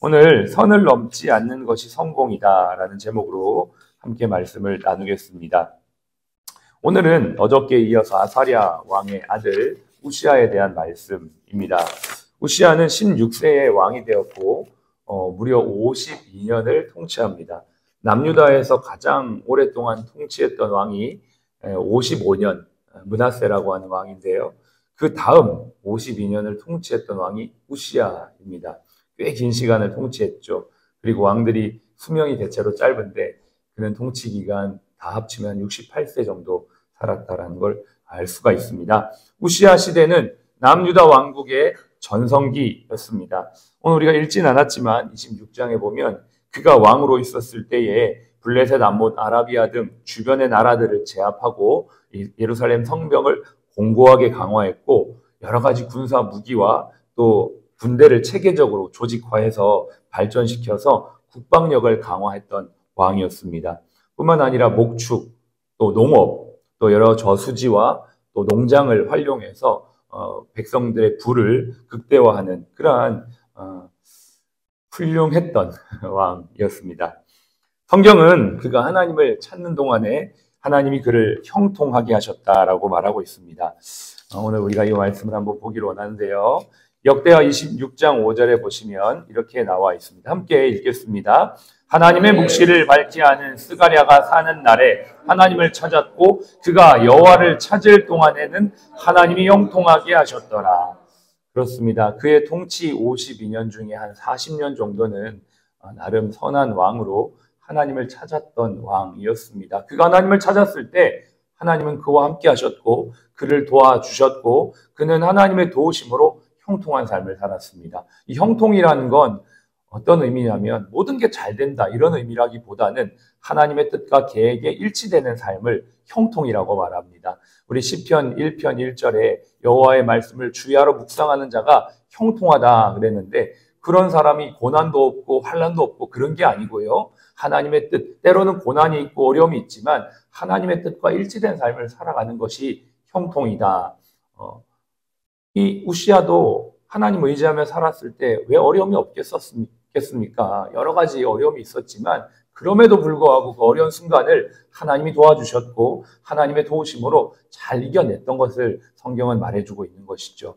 오늘 선을 넘지 않는 것이 성공이다라는 제목으로 함께 말씀을 나누겠습니다. 오늘은 어저께 이어서 아사랴 왕의 아들 우시아에 대한 말씀입니다. 우시아는 16세의 왕이 되었고 무려 52년을 통치합니다. 남유다에서 가장 오랫동안 통치했던 왕이 55년 므낫세라고 하는 왕인데요. 그 다음 52년을 통치했던 왕이 우시아입니다. 꽤 긴 시간을 통치했죠. 그리고 왕들이 수명이 대체로 짧은데 그는 통치 기간 다 합치면 68세 정도 살았다라는 걸 알 수가 있습니다. 우시아 시대는 남유다 왕국의 전성기였습니다. 오늘 우리가 읽진 않았지만 26장에 보면 그가 왕으로 있었을 때에 블레셋, 암몬, 아라비아 등 주변의 나라들을 제압하고 예루살렘 성벽을 공고하게 강화했고 여러 가지 군사 무기와 또 군대를 체계적으로 조직화해서 발전시켜서 국방력을 강화했던 왕이었습니다. 뿐만 아니라 목축, 또 농업, 또 여러 저수지와 또 농장을 활용해서 백성들의 부를 극대화하는 그러한 훌륭했던 왕이었습니다. 성경은 그가 하나님을 찾는 동안에 하나님이 그를 형통하게 하셨다라고 말하고 있습니다. 오늘 우리가 이 말씀을 한번 보기를 원하는데요. 역대하 26장 5절에 보시면 이렇게 나와 있습니다. 함께 읽겠습니다. 하나님의 묵시를 밟지 않은 스가랴가 사는 날에 하나님을 찾았고 그가 여호와를 찾을 동안에는 하나님이 형통하게 하셨더라. 그렇습니다. 그의 통치 52년 중에 한 40년 정도는 나름 선한 왕으로 하나님을 찾았던 왕이었습니다. 그가 하나님을 찾았을 때 하나님은 그와 함께 하셨고 그를 도와주셨고 그는 하나님의 도우심으로 형통한 삶을 살았습니다. 이 형통이라는 건 어떤 의미냐면 모든 게 잘 된다 이런 의미라기보다는 하나님의 뜻과 계획에 일치되는 삶을 형통이라고 말합니다. 우리 시편 1편 1절에 여호와의 말씀을 주야로 묵상하는 자가 형통하다 그랬는데 그런 사람이 고난도 없고 환난도 없고 그런 게 아니고요. 하나님의 뜻, 때로는 고난이 있고 어려움이 있지만 하나님의 뜻과 일치된 삶을 살아가는 것이 형통이다. 이 우시아도 하나님 의지하며 살았을 때 왜 어려움이 없겠습니까? 여러 가지 어려움이 있었지만 그럼에도 불구하고 그 어려운 순간을 하나님이 도와주셨고 하나님의 도우심으로 잘 이겨냈던 것을 성경은 말해주고 있는 것이죠.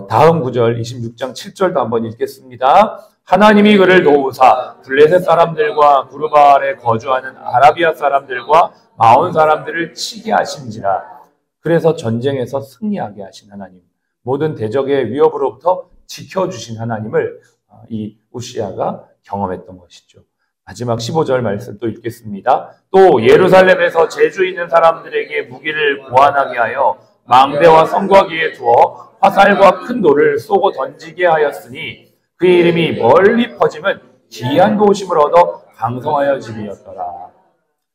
다음 구절 26장 7절도 한번 읽겠습니다. 하나님이 그를 도우사 블레셋 사람들과 구르바알에 거주하는 아라비아 사람들과 마온 사람들을 치게 하신지라. 그래서 전쟁에서 승리하게 하신 하나님, 모든 대적의 위협으로부터 지켜주신 하나님을 이 우시아가 경험했던 것이죠. 마지막 15절 말씀 또 읽겠습니다. 또 예루살렘에서 재주 있는 사람들에게 무기를 고안하게 하여 망대와 성곽위에 두어 화살과 큰 돌을 쏘고 던지게 하였으니 그의 이름이 멀리 퍼지면 기이한 도우심을 얻어 강성하여짐이었더라.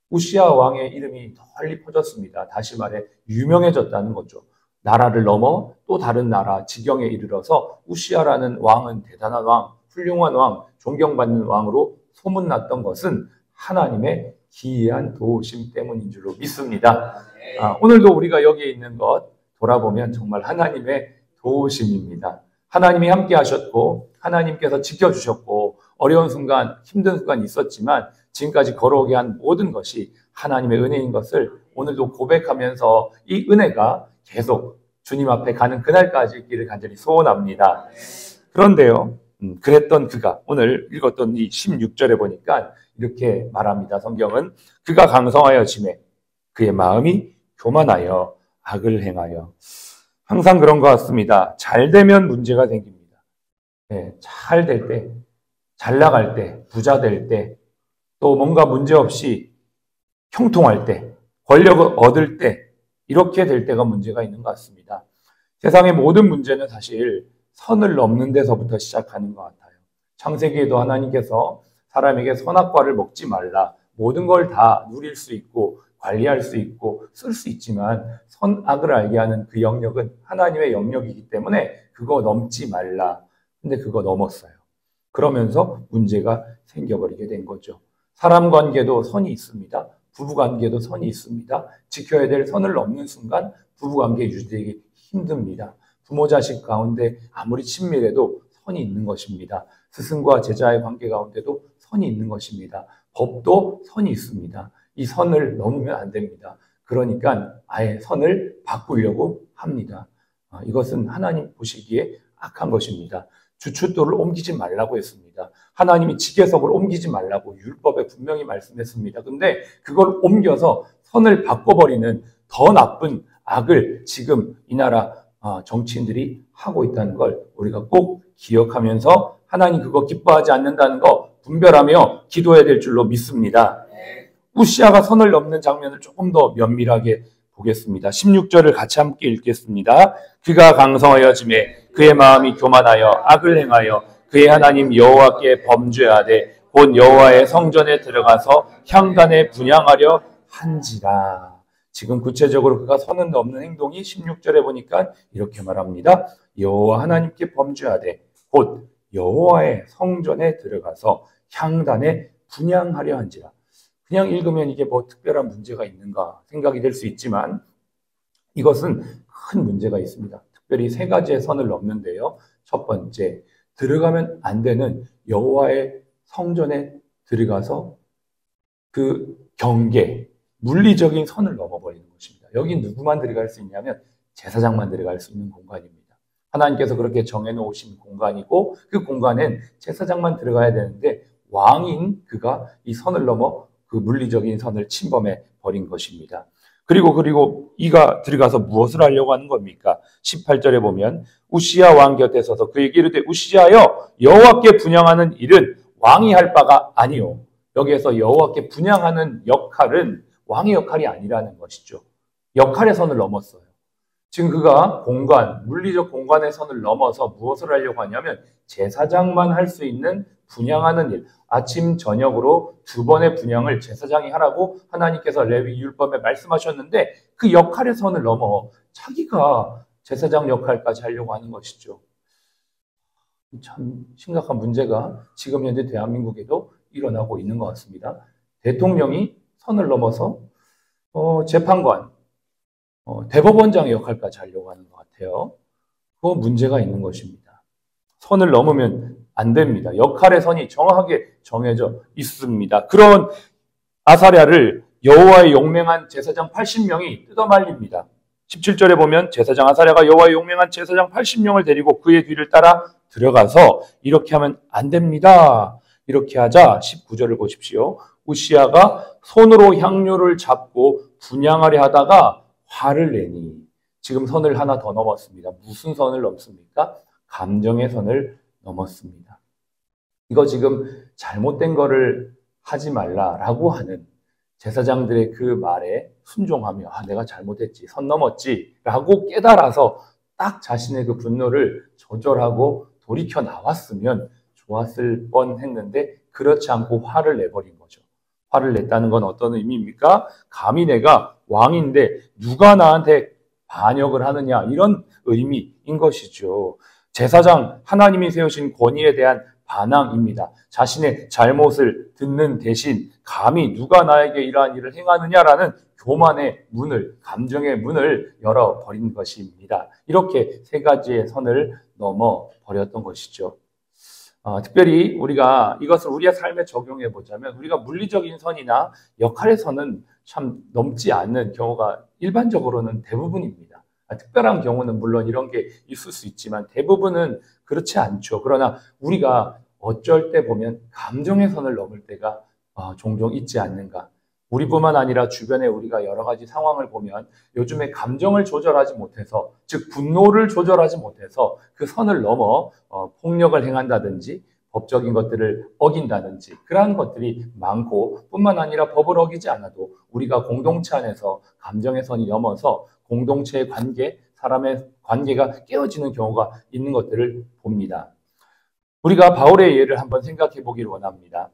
우시아 왕의 이름이 널리 퍼졌습니다. 다시 말해 유명해졌다는 거죠. 나라를 넘어 또 다른 나라 지경에 이르러서 우시아라는 왕은 대단한 왕, 훌륭한 왕, 존경받는 왕으로 소문났던 것은 하나님의 기이한 도우심 때문인 줄로 믿습니다. 오늘도 우리가 여기에 있는 것 돌아보면 정말 하나님의 도우심입니다. 하나님이 함께 하셨고 하나님께서 지켜주셨고 어려운 순간, 힘든 순간이 있었지만 지금까지 걸어오게 한 모든 것이 하나님의 은혜인 것을 오늘도 고백하면서 이 은혜가 계속 주님 앞에 가는 그날까지 있기를 간절히 소원합니다. 그런데요, 그랬던 그가 오늘 읽었던 이 16절에 보니까 이렇게 말합니다. 성경은 그가 강성하여짐에 그의 마음이 교만하여 악을 행하여. 항상 그런 것 같습니다. 잘 되면 문제가 생깁니다. 네, 잘 될 때, 잘 나갈 때, 부자 될 때, 또 뭔가 문제 없이 형통할 때, 권력을 얻을 때, 이렇게 될 때가 문제가 있는 것 같습니다. 세상의 모든 문제는 사실 선을 넘는 데서부터 시작하는 것 같아요. 창세기에도 하나님께서 사람에게 선악과를 먹지 말라, 모든 걸 다 누릴 수 있고 관리할 수 있고 쓸 수 있지만 선악을 알게 하는 그 영역은 하나님의 영역이기 때문에 그거 넘지 말라. 근데 그거 넘었어요. 그러면서 문제가 생겨버리게 된 거죠. 사람 관계도 선이 있습니다. 부부 관계도 선이 있습니다. 지켜야 될 선을 넘는 순간 부부 관계 유지되기 힘듭니다. 부모 자식 가운데 아무리 친밀해도 선이 있는 것입니다. 스승과 제자의 관계 가운데도 선이 있는 것입니다. 법도 선이 있습니다. 이 선을 넘으면 안 됩니다. 그러니까 아예 선을 바꾸려고 합니다. 이것은 하나님 보시기에 악한 것입니다. 주춧돌을 옮기지 말라고 했습니다. 하나님이 지계석을 옮기지 말라고 율법에 분명히 말씀했습니다. 근데 그걸 옮겨서 선을 바꿔버리는 더 나쁜 악을 지금 이 나라 정치인들이 하고 있다는 걸 우리가 꼭 기억하면서 하나님 그거 기뻐하지 않는다는 거 분별하며 기도해야 될 줄로 믿습니다. 우시아가 선을 넘는 장면을 조금 더 면밀하게 보겠습니다. 16절을 같이 함께 읽겠습니다. 그가 강성하여 짐에 그의 마음이 교만하여 악을 행하여 그의 하나님 여호와께 범죄하되 곧 여호와의 성전에 들어가서 향단에 분향하려 한지라. 지금 구체적으로 그가 선을 넘는 행동이 16절에 보니까 이렇게 말합니다. 여호와 하나님께 범죄하되 곧 여호와의 성전에 들어가서 향단에 분향하려 한지라. 그냥 읽으면 이게 뭐 특별한 문제가 있는가 생각이 될 수 있지만 이것은 큰 문제가 있습니다. 특별히 세 가지의 선을 넘는데요. 첫 번째, 들어가면 안 되는 여호와의 성전에 들어가서 그 경계, 물리적인 선을 넘어버리는 것입니다. 여기 누구만 들어갈 수 있냐면 제사장만 들어갈 수 있는 공간입니다. 하나님께서 그렇게 정해놓으신 공간이고 그 공간엔 제사장만 들어가야 되는데 왕인 그가 이 선을 넘어 그 물리적인 선을 침범해 버린 것입니다. 그리고 이가 들어가서 무엇을 하려고 하는 겁니까? 18절에 보면 우시야 왕 곁에 서서 그에게 이르되 우시야여 여호와께 분향하는 일은 왕이 할 바가 아니요. 여기에서 여호와께 분향하는 역할은 왕의 역할이 아니라는 것이죠. 역할의 선을 넘었어요. 지금 그가 물리적 공간의 선을 넘어서 무엇을 하려고 하냐면 제사장만 할 수 있는 분향하는 일, 아침 저녁으로 2번의 분향을 제사장이 하라고 하나님께서 레위 율법에 말씀하셨는데 그 역할의 선을 넘어 자기가 제사장 역할까지 하려고 하는 것이죠. 참 심각한 문제가 지금 현재 대한민국에도 일어나고 있는 것 같습니다. 대통령이 선을 넘어서 재판관, 대법원장의 역할까지 하려고 하는 것 같아요. 그거 문제가 있는 것입니다. 선을 넘으면 안 됩니다. 역할의 선이 정확하게 정해져 있습니다. 그런 아사랴를 여호와의 용맹한 제사장 80명이 뜯어말립니다. 17절에 보면 제사장 아사랴가 여호와의 용맹한 제사장 80명을 데리고 그의 뒤를 따라 들어가서 이렇게 하면 안 됩니다. 이렇게 하자 19절을 보십시오. 우시야가 손으로 향료를 잡고 분향하려 하다가 화를 내니 지금 선을 하나 더 넘었습니다. 무슨 선을 넘습니까? 감정의 선을 넘었습니다. 이거 지금 잘못된 거를 하지 말라라고 하는 제사장들의 그 말에 순종하며 내가 잘못했지, 선 넘었지 라고 깨달아서 딱 자신의 그 분노를 조절하고 돌이켜 나왔으면 좋았을 뻔했는데 그렇지 않고 화를 내버린 거죠. 화를 냈다는 건 어떤 의미입니까? 감히 내가 왕인데 누가 나한테 반역을 하느냐 이런 의미인 것이죠. 제사장, 하나님이 세우신 권위에 대한 반항입니다. 자신의 잘못을 듣는 대신 감히 누가 나에게 이러한 일을 행하느냐라는 교만의 문을, 감정의 문을 열어버린 것입니다. 이렇게 세 가지의 선을 넘어버렸던 것이죠. 특별히 우리가 이것을 우리의 삶에 적용해 보자면 우리가 물리적인 선이나 역할의 선은 참 넘지 않는 경우가 일반적으로는 대부분입니다. 특별한 경우는 물론 이런 게 있을 수 있지만 대부분은 그렇지 않죠. 그러나 우리가 어쩔 때 보면 감정의 선을 넘을 때가 종종 있지 않는가. 우리뿐만 아니라 주변에 우리가 여러 가지 상황을 보면 요즘에 감정을 조절하지 못해서, 즉 분노를 조절하지 못해서 그 선을 넘어 폭력을 행한다든지 법적인 것들을 어긴다든지 그러한 것들이 많고, 뿐만 아니라 법을 어기지 않아도 우리가 공동체 안에서 감정의 선이 넘어서 공동체의 관계, 사람의 관계가 깨어지는 경우가 있는 것들을 봅니다. 우리가 바울의 예를 한번 생각해 보기를 원합니다.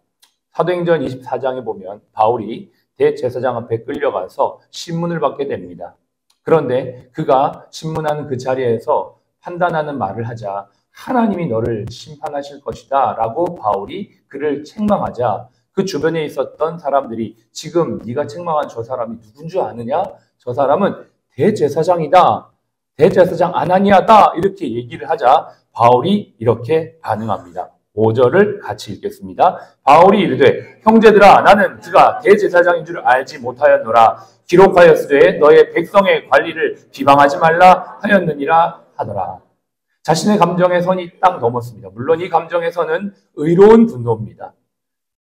사도행전 24장에 보면 바울이 대제사장 앞에 끌려가서 신문을 받게 됩니다. 그런데 그가 신문하는 그 자리에서 판단하는 말을 하자 하나님이 너를 심판하실 것이다 라고 바울이 그를 책망하자 그 주변에 있었던 사람들이 지금 네가 책망한 저 사람이 누군 줄 아느냐? 저 사람은 대제사장이다. 대제사장 아나니아다. 이렇게 얘기를 하자 바울이 이렇게 반응합니다. 5절을 같이 읽겠습니다. 바울이 이르되 형제들아 나는 그가 대제사장인 줄 알지 못하였노라. 기록하였으되 너의 백성의 관리를 비방하지 말라 하였느니라 하더라. 자신의 감정의 선이 딱 넘었습니다. 물론 이 감정의 선은 의로운 분노입니다.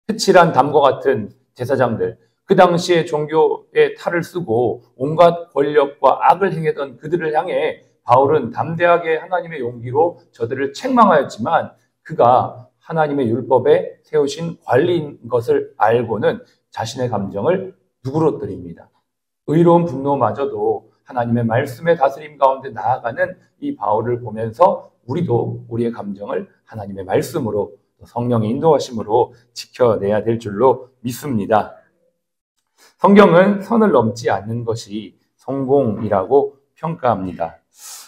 특칠한 담과 같은 제사장들, 그 당시에 종교의 탈을 쓰고 온갖 권력과 악을 행했던 그들을 향해 바울은 담대하게 하나님의 용기로 저들을 책망하였지만 그가 하나님의 율법에 세우신 관리인 것을 알고는 자신의 감정을 누그러뜨립니다. 의로운 분노마저도 하나님의 말씀의 다스림 가운데 나아가는 이 바울을 보면서 우리도 우리의 감정을 하나님의 말씀으로 성령의 인도하심으로 지켜내야 될 줄로 믿습니다. 성경은 선을 넘지 않는 것이 성공이라고 평가합니다.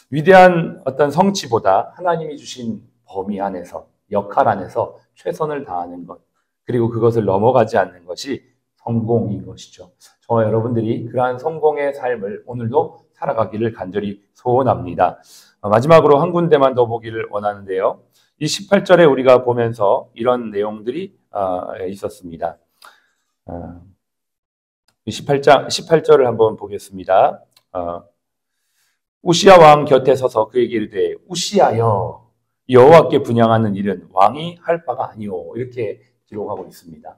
위대한 어떤 성취보다 하나님이 주신 범위 안에서, 역할 안에서 최선을 다하는 것, 그리고 그것을 넘어가지 않는 것이 성공인 것이죠. 저와 여러분들이 그러한 성공의 삶을 오늘도 살아가기를 간절히 소원합니다. 마지막으로 한 군데만 더 보기를 원하는데요. 이 18절에 우리가 보면서 이런 내용들이 있었습니다. 18절을 한번 보겠습니다. 우시야 왕 곁에 서서 그에게 이르되 우시야여 여호와께 분향하는 일은 왕이 할 바가 아니오. 이렇게 기록하고 있습니다.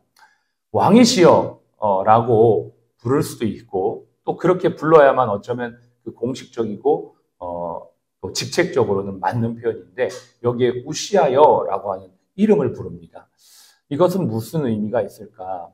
왕이시여 라고 부를 수도 있고 또 그렇게 불러야만 어쩌면 그 공식적이고 또 직책적으로는 맞는 표현인데 여기에 우시야여라고 하는 이름을 부릅니다. 이것은 무슨 의미가 있을까?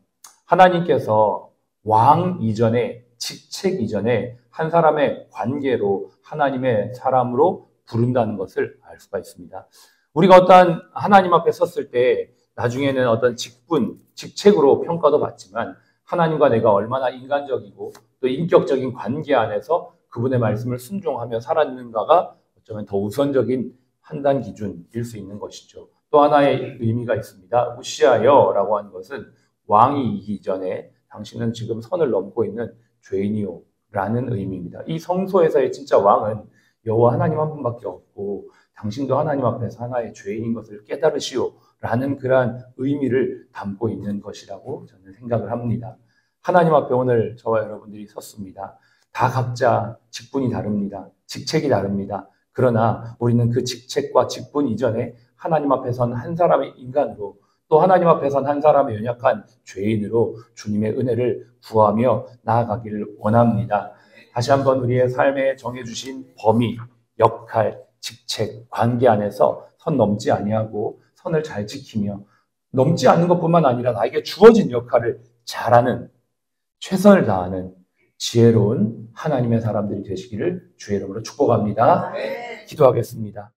하나님께서 왕 이전에, 직책 이전에 한 사람의 관계로 하나님의 사람으로 부른다는 것을 알 수가 있습니다. 우리가 어떠한 하나님 앞에 섰을 때 나중에는 어떤 직분, 직책으로 평가도 받지만 하나님과 내가 얼마나 인간적이고 또 인격적인 관계 안에서 그분의 말씀을 순종하며 살았는가가 어쩌면 더 우선적인 판단 기준일 수 있는 것이죠. 또 하나의 의미가 있습니다. 우시아여라고 하는 것은 왕이 이기 전에 당신은 지금 선을 넘고 있는 죄인이요 라는 의미입니다. 이 성소에서의 진짜 왕은 여호와 하나님 한 분밖에 없고 당신도 하나님 앞에서 하나의 죄인인 것을 깨달으시오 라는 그러한 의미를 담고 있는 것이라고 저는 생각을 합니다. 하나님 앞에 오늘 저와 여러분들이 섰습니다. 다 각자 직분이 다릅니다. 직책이 다릅니다. 그러나 우리는 그 직책과 직분 이전에 하나님 앞에 선 한 사람의 인간으로 또 하나님 앞에 선 한 사람의 연약한 죄인으로 주님의 은혜를 구하며 나아가기를 원합니다. 다시 한번 우리의 삶에 정해주신 범위, 역할, 직책, 관계 안에서 선 넘지 아니하고 선을 잘 지키며 넘지 않는 것뿐만 아니라 나에게 주어진 역할을 잘하는, 최선을 다하는 지혜로운 하나님의 사람들이 되시기를 주의 이름으로 축복합니다. 기도하겠습니다.